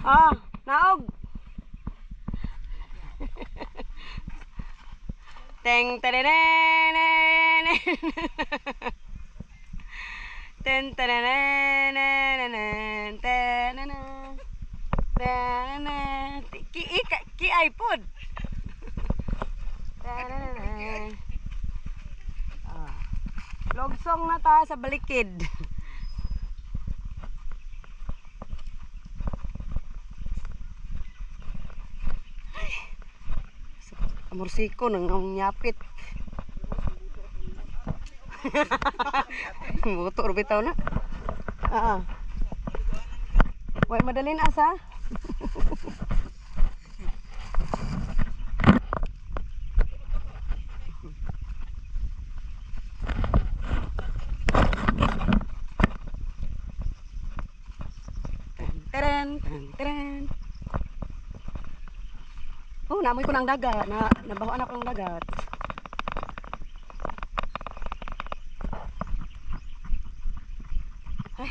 Ah, naog. Teng terenen. Ten terenen. Tenenen. Tenenen. Ki iPod. Tenenen. Ah. Logsong na ta sa balikid. Amorsiko nang nyapit. Motor bitaw na. Way madalin asa. Teren, teren. Oh, namoy ko ng dagat. Nabahoan ako ng dagat. Ay.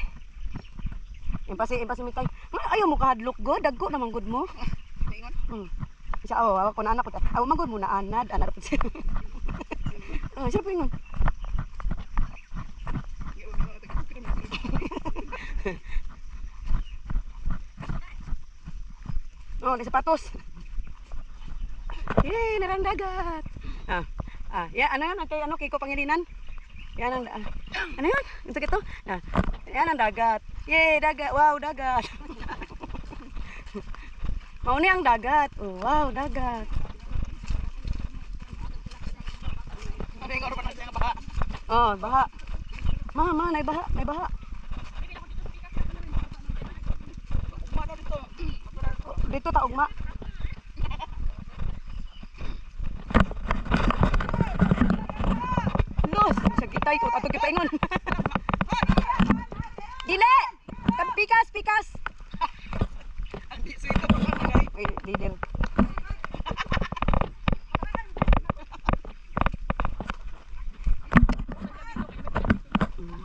Impasi mitay. Ayaw mo kahadlok go, dagko naman good mo. Isa ako ko na anak ko. Aw magud mo na anad, anak ko. Siya pingon. Oh, di sapatos. Yay, narang dagat. Ya, ano yan? Kay Kiko Pangilinan? Yan ang, ano yan? Ito kito? Yan ang dagat. Yay, dagat. Wow, dagat. Mauni ang dagat. Oh, wow, dagat. Oh, baha. Mama, nay baha, nay baha. Dito ta ugma. Los, sagitay ko ato gipaingon. Dile! Pikas, pikas. Andi suito pa man Wait, leader.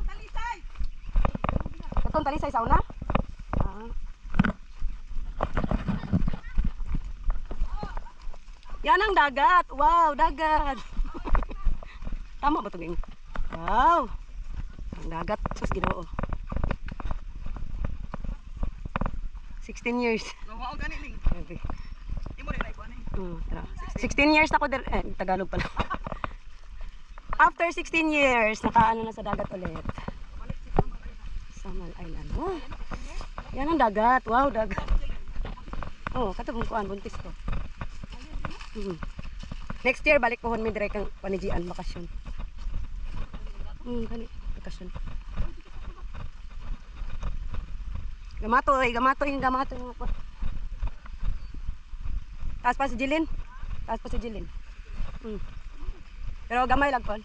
Talisay. Katong talisay sa una? Yan ang dagat. Wow, dagat. Tama ba ito ging? Wow. Ang dagat. Sus, Ginoo. 16 years. Wow, gani ning. Okay. Imo rin ay kuan eh. 16 years ako Tagalog pala. After 16 years, nakaano na sa dagat ulit. Samal Island. Oh. Yan ang dagat. Wow, dagat. Oh, katong kuan buntis ko. Next year balik ko hon mi direk ang panijian bakasyon. Kani bakasyon. Gamatoy nga po. Taas pa si Jilin. Pero gamay lang kon.